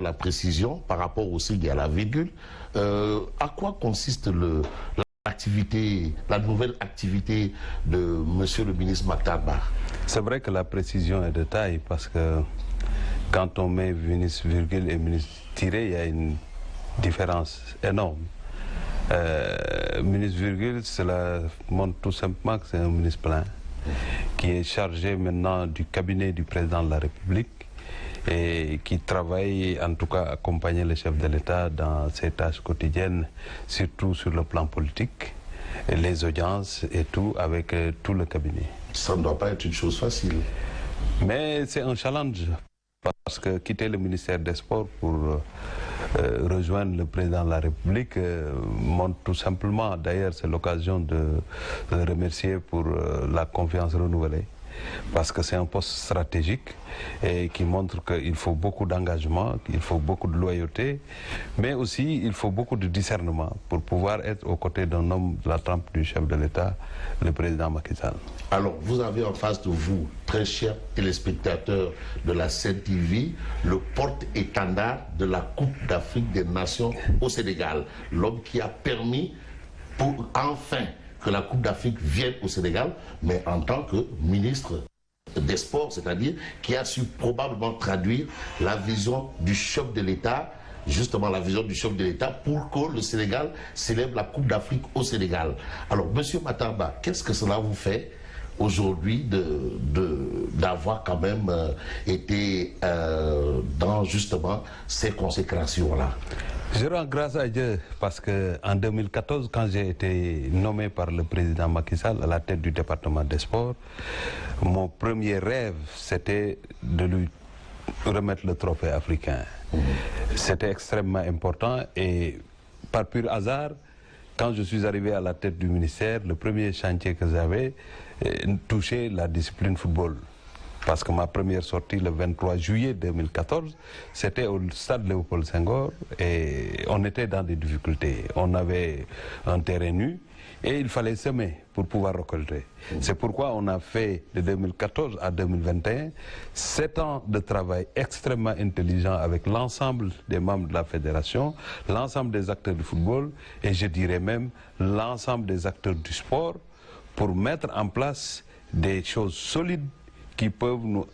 la précision par rapport aussi à la virgule. À quoi consiste la nouvelle activité de Monsieur le ministre Makhtar Ba? C'est vrai que la précision est de taille parce que quand on met ministre virgule et ministre tiré, il y a une différence énorme. Ministre virgule, cela montre tout simplement que c'est un ministre plein qui est chargé maintenant du cabinet du président de la République et qui travaille en tout cas à accompagner le chef de l'État dans ses tâches quotidiennes, surtout sur le plan politique, et les audiences et tout avec tout le cabinet. Ça ne doit pas être une chose facile. Mais c'est un challenge parce que quitter le ministère des Sports pour rejoindre le président de la République montre tout simplement, d'ailleurs c'est l'occasion de le remercier pour la confiance renouvelée. Parce que c'est un poste stratégique et qui montre qu'il faut beaucoup d'engagement, qu'il faut beaucoup de loyauté, mais aussi il faut beaucoup de discernement pour pouvoir être aux côtés d'un homme de la trempe du chef de l'État, le président Macky Sall. Alors, vous avez en face de vous, très chers téléspectateurs de la CNTV, le porte-étendard de la Coupe d'Afrique des Nations au Sénégal. L'homme qui a permis pour enfin que la Coupe d'Afrique vienne au Sénégal, mais en tant que ministre des Sports, c'est-à-dire qui a su probablement traduire la vision du chef de l'État, justement la vision du chef de l'État pour que le Sénégal célèbre la Coupe d'Afrique au Sénégal. Alors, Monsieur Makhtar Ba, qu'est-ce que cela vous fait aujourd'hui d'avoir quand même été dans justement ces consécrations-là? Je rends grâce à Dieu parce qu'en 2014, quand j'ai été nommé par le président Macky Sall à la tête du département des sports, mon premier rêve, c'était de lui remettre le trophée africain. C'était extrêmement important et par pur hasard, quand je suis arrivé à la tête du ministère, le premier chantier que j'avais touchait la discipline football. Parce que ma première sortie le 23 juillet 2014, c'était au stade Léopold Senghor et on était dans des difficultés. On avait un terrain nu et il fallait semer pour pouvoir récolter. C'est pourquoi on a fait de 2014 à 2021 7 ans de travail extrêmement intelligent avec l'ensemble des membres de la fédération, l'ensemble des acteurs du football et je dirais même l'ensemble des acteurs du sport pour mettre en place des choses solides qui peuvent nous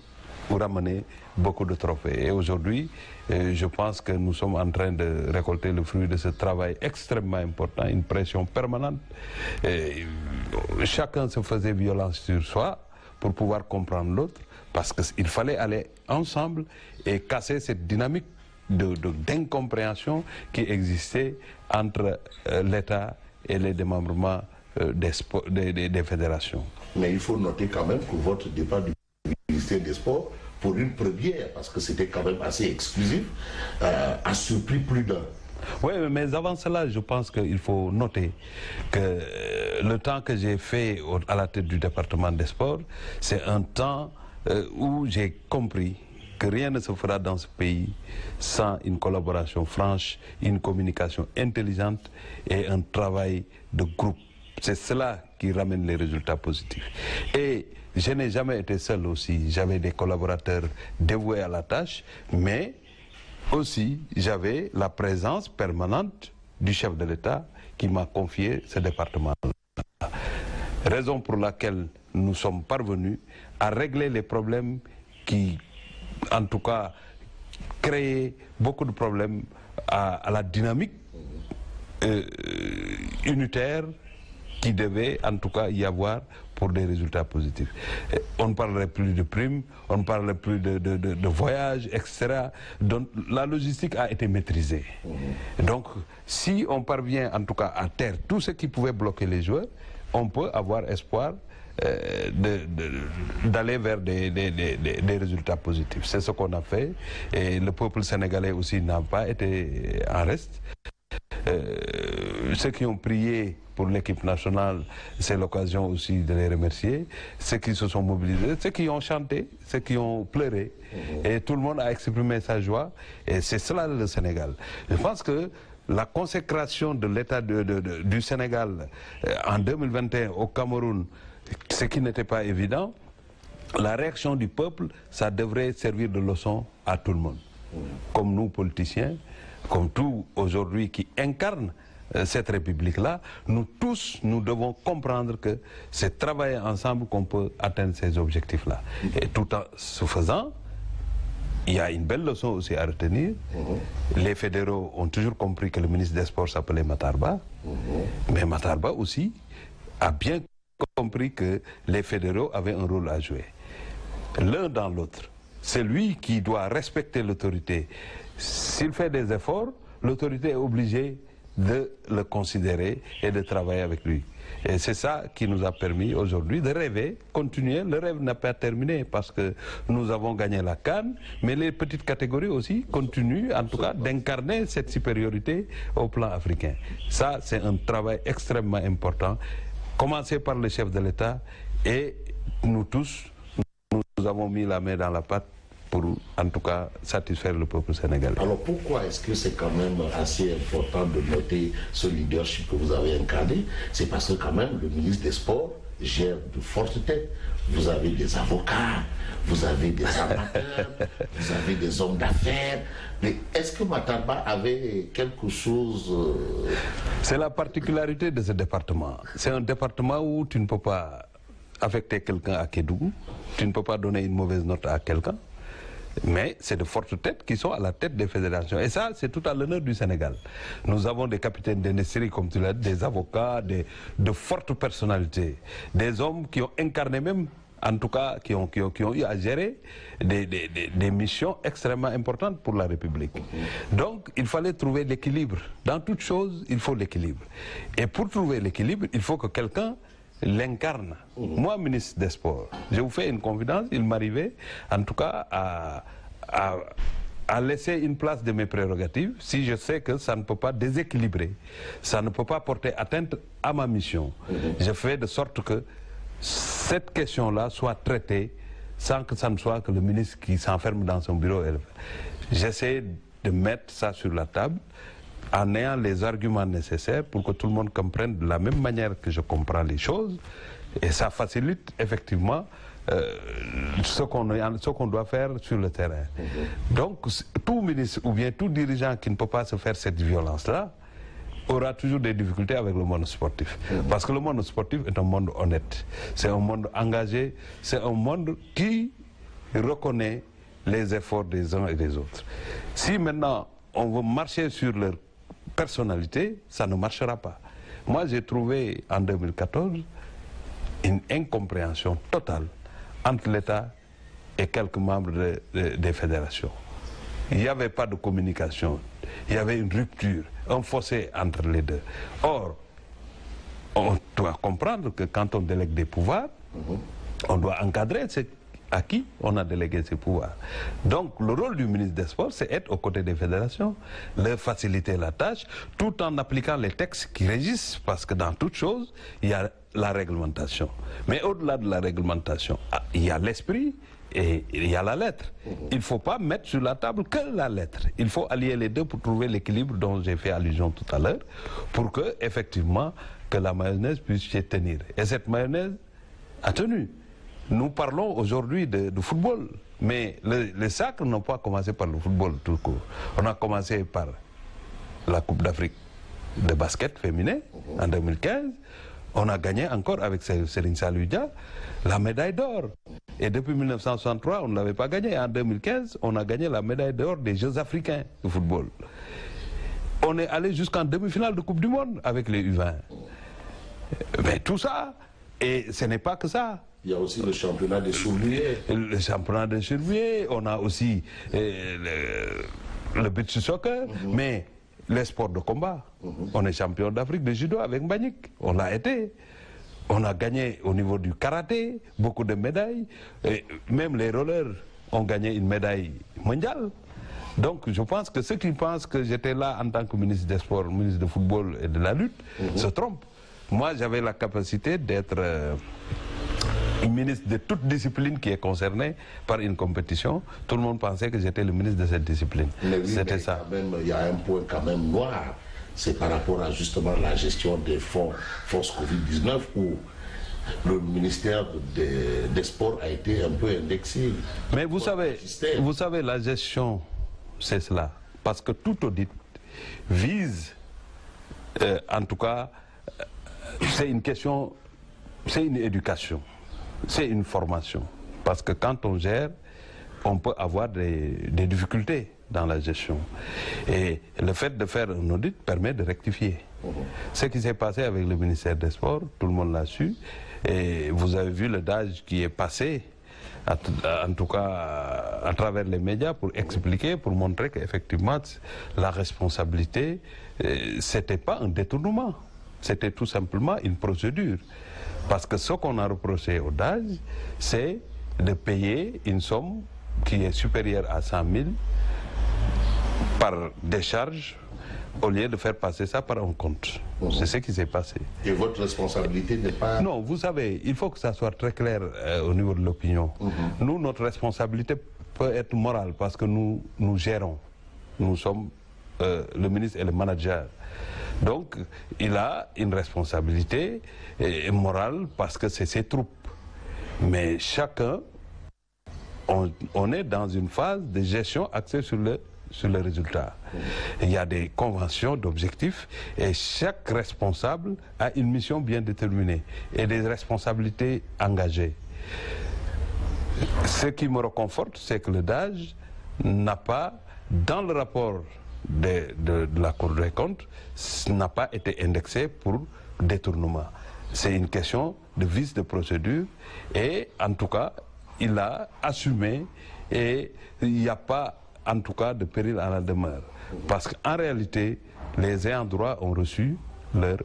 ramener beaucoup de trophées. Et aujourd'hui, je pense que nous sommes en train de récolter le fruit de ce travail extrêmement important, une pression permanente. Chacun se faisait violence sur soi pour pouvoir comprendre l'autre, parce qu'il fallait aller ensemble et casser cette dynamique d'incompréhension qui existait entre l'État et les démembrements des fédérations. Mais il faut noter quand même que votre départ du ministère des Sports, pour une première, parce que c'était quand même assez exclusif, a surpris plus d'un. Oui, mais avant cela, je pense qu'il faut noter que le temps que j'ai fait à la tête du département des sports, c'est un temps où j'ai compris que rien ne se fera dans ce pays sans une collaboration franche, une communication intelligente et un travail de groupe. C'est cela qui ramène les résultats positifs. Et je n'ai jamais été seul aussi. J'avais des collaborateurs dévoués à la tâche, mais aussi j'avais la présence permanente du chef de l'État qui m'a confié ce département-là. Raison pour laquelle nous sommes parvenus à régler les problèmes qui, en tout cas, créaient beaucoup de problèmes à la dynamique unitaire qui devait en tout cas y avoir pour des résultats positifs. On ne parlerait plus de primes, on ne parlerait plus de voyages, etc. Donc la logistique a été maîtrisée. Donc si on parvient en tout cas à taire tout ce qui pouvait bloquer les joueurs, on peut avoir espoir d'aller vers des résultats positifs. C'est ce qu'on a fait et le peuple sénégalais aussi n'a pas été en reste. Ceux qui ont prié pour l'équipe nationale, c'est l'occasion aussi de les remercier. Ceux qui se sont mobilisés, ceux qui ont chanté, ceux qui ont pleuré. Et tout le monde a exprimé sa joie. Et c'est cela le Sénégal. Je pense que la consécration de l'État du Sénégal en 2021 au Cameroun, ce qui n'était pas évident, la réaction du peuple, ça devrait servir de leçon à tout le monde. comme nous politiciens, comme tous aujourd'hui qui incarnent cette République-là, nous tous, nous devons comprendre que c'est travailler ensemble qu'on peut atteindre ces objectifs-là. Et tout en ce faisant, il y a une belle leçon aussi à retenir. Les fédéraux ont toujours compris que le ministre des Sports s'appelait Matar Ba, mais Matar Ba aussi a bien compris que les fédéraux avaient un rôle à jouer. L'un dans l'autre. C'est lui qui doit respecter l'autorité. S'il fait des efforts, l'autorité est obligée de le considérer et de travailler avec lui. Et c'est ça qui nous a permis aujourd'hui de rêver, continuer. Le rêve n'a pas terminé parce que nous avons gagné la CAN, mais les petites catégories aussi continuent en tout cas d'incarner cette supériorité au plan africain. Ça, c'est un travail extrêmement important, commencé par le chef de l'État et nous tous, nous avons mis la main dans la pâte pour en tout cas satisfaire le peuple sénégalais. Alors pourquoi est-ce que c'est quand même assez important de noter ce leadership que vous avez incarné? C'est parce que quand même le ministre des Sports gère de fortes têtes. Vous avez des avocats, vous avez des amateurs, vous avez des hommes d'affaires. Mais est-ce que Matar Ba avait quelque chose... C'est la particularité de ce département. C'est un département où tu ne peux pas affecter quelqu'un à Kédougou, tu ne peux pas donner une mauvaise note à quelqu'un. Mais c'est de fortes têtes qui sont à la tête des fédérations. Et ça, c'est tout à l'honneur du Sénégal. Nous avons des capitaines d'industrie, comme tu l'as dit, des avocats, de fortes personnalités. Des hommes qui ont incarné même, en tout cas, qui ont eu à gérer des missions extrêmement importantes pour la République. Donc, il fallait trouver l'équilibre. Dans toute chose, il faut l'équilibre. Et pour trouver l'équilibre, il faut que quelqu'un l'incarne. Moi, ministre des Sports, je vous fais une confidence, il m'arrivait en tout cas à laisser une place de mes prérogatives si je sais que ça ne peut pas déséquilibrer, ça ne peut pas porter atteinte à ma mission. Je fais de sorte que cette question-là soit traitée sans que ça ne soit que le ministre qui s'enferme dans son bureau. J'essaie de mettre ça sur la table en ayant les arguments nécessaires pour que tout le monde comprenne de la même manière que je comprends les choses. Et ça facilite effectivement ce qu'on doit faire sur le terrain. Donc, tout ministre ou bien tout dirigeant qui ne peut pas se faire cette violence-là aura toujours des difficultés avec le monde sportif. Parce que le monde sportif est un monde honnête. C'est un monde engagé. C'est un monde qui reconnaît les efforts des uns et des autres. Si maintenant on veut marcher sur leur personnalité, ça ne marchera pas. Moi, j'ai trouvé en 2014 une incompréhension totale entre l'État et quelques membres des fédérations. Il n'y avait pas de communication, il y avait une rupture, un fossé entre les deux. Or, on doit comprendre que quand on délègue des pouvoirs, on doit encadrer à qui on a délégué ces pouvoirs. Donc le rôle du ministre des Sports, c'est être aux côtés des fédérations, leur faciliter la tâche, tout en appliquant les textes qui régissent, parce que dans toute chose, il y a la réglementation. Mais au-delà de la réglementation, il y a l'esprit et il y a la lettre. Il ne faut pas mettre sur la table que la lettre. Il faut allier les deux pour trouver l'équilibre dont j'ai fait allusion tout à l'heure, pour que, effectivement, que la mayonnaise puisse se tenir. Et cette mayonnaise a tenu. Nous parlons aujourd'hui de football, mais les sacres n'ont pas commencé par le football tout court. On a commencé par la Coupe d'Afrique de basket féminin en 2015. On a gagné encore avec Serigne Saliou Dia la médaille d'or. Et depuis 1963, on ne l'avait pas gagné. En 2015, on a gagné la médaille d'or des Jeux africains de football. On est allé jusqu'en demi-finale de Coupe du Monde avec les U20. Mais tout ça, et ce n'est pas que ça. Il y a aussi le championnat des sourbiers. Le championnat des sourbiers, on a aussi le beach soccer, mais les sports de combat. On est champion d'Afrique de judo avec Mbagnick, on l'a été. On a gagné au niveau du karaté, beaucoup de médailles. Et même les rollers ont gagné une médaille mondiale. Donc je pense que ceux qui pensent que j'étais là en tant que ministre des Sports, ministre de football et de la lutte, se trompent. Moi j'avais la capacité d'être ministre de toute discipline qui est concernée par une compétition. Tout le monde pensait que j'étais le ministre de cette discipline. C'était ça. Il y a un point quand même noir. C'est par rapport à justement la gestion des fonds force Covid-19 où le ministère des Sports a été un peu indexé. Mais vous savez, la gestion c'est cela. Parce que tout audit vise, en tout cas, c'est une question, c'est une éducation, c'est une formation. Parce que quand on gère, on peut avoir des difficultés dans la gestion. Et le fait de faire un audit permet de rectifier. Ce qui s'est passé avec le ministère des Sports, tout le monde l'a su. Et vous avez vu le DAGE qui est passé, en tout cas à travers les médias, pour expliquer, pour montrer qu'effectivement la responsabilité, c'était pas un détournement, c'était tout simplement une procédure. Parce que ce qu'on a reproché au DAGE, c'est de payer une somme qui est supérieure à 100 000 par décharge, au lieu de faire passer ça par un compte. C'est ce qui s'est passé. Et votre responsabilité n'est pas... Non, vous savez, il faut que ça soit très clair au niveau de l'opinion. Nous, notre responsabilité peut être morale parce que nous gérons. Nous sommes le ministre et le manager. Donc, il a une responsabilité morale parce que c'est ses troupes. Mais chacun, on est dans une phase de gestion axée sur le résultat. Il y a des conventions d'objectifs et chaque responsable a une mission bien déterminée et des responsabilités engagées. Ce qui me réconforte, c'est que le DAGE n'a pas, dans le rapport de la Cour des comptes, n'a pas été indexé pour détournement. C'est une question de vice de procédure et en tout cas, il a assumé et il n'y a pas en tout cas de péril à la demeure. Parce qu'en réalité, les ayants droit ont reçu leur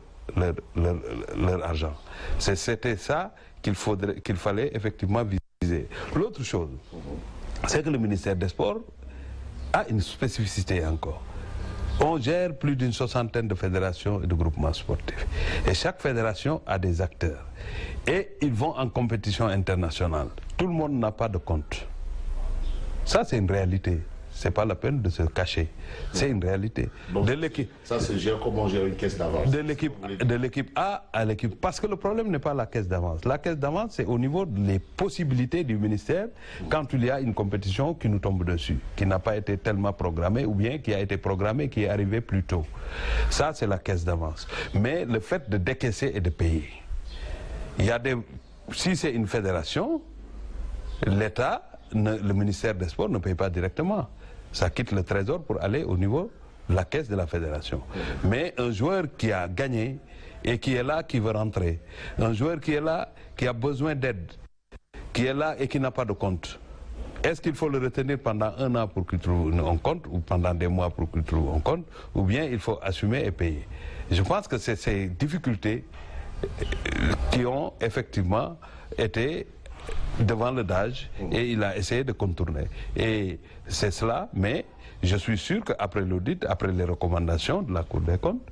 argent. C'était ça qu'il fallait effectivement viser. L'autre chose, c'est que le ministère des Sports a une spécificité encore. On gère plus d'une soixantaine de fédérations et de groupements sportifs. Et chaque fédération a des acteurs. Et ils vont en compétition internationale. Tout le monde n'a pas de compte. Ça, c'est une réalité. Ce n'est pas la peine de se cacher. C'est une réalité. Donc, ça se gère comment on gère une caisse d'avance? De l'équipe A à l'équipe. Parce que le problème n'est pas la caisse d'avance. La caisse d'avance, c'est au niveau des possibilités du ministère quand il y a une compétition qui nous tombe dessus, qui n'a pas été tellement programmée ou bien qui a été programmée, qui est arrivée plus tôt. Ça, c'est la caisse d'avance. Mais le fait de décaisser et de payer, il y a des... Si c'est une fédération, l'État, le ministère des Sports ne paye pas directement. Ça quitte le trésor pour aller au niveau de la caisse de la fédération. Mais un joueur qui a gagné et qui est là, qui veut rentrer, un joueur qui est là, qui a besoin d'aide, qui est là et qui n'a pas de compte, est-ce qu'il faut le retenir pendant un an pour qu'il trouve un compte ou pendant des mois pour qu'il trouve un compte, ou bien il faut assumer et payer? Je pense que c'est ces difficultés qui ont effectivement été devant le DAGE et il a essayé de contourner. Et c'est cela, mais je suis sûr qu'après l'audit, après les recommandations de la Cour des comptes,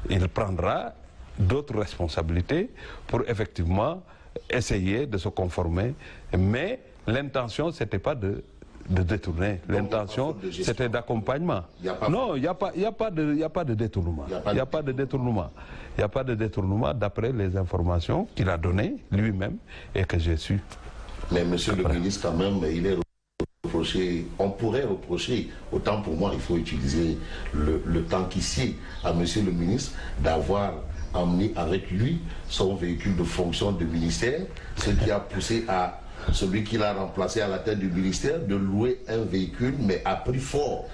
il prendra d'autres responsabilités pour effectivement essayer de se conformer. Mais l'intention, ce n'était pas de détourner. L'intention, c'était d'accompagnement. Non, il n'y a pas de détournement. Il n'y a pas de détournement. Il n'y a pas de détournement d'après les informations qu'il a données lui-même et que j'ai su. Mais monsieur le ministre, quand même, il est reproché, on pourrait reprocher, autant pour moi, il faut utiliser le temps qu'ici à monsieur le ministre d'avoir emmené avec lui son véhicule de fonction de ministère, ce qui a poussé à celui qui l'a remplacé à la tête du ministère de louer un véhicule, mais à prix fort.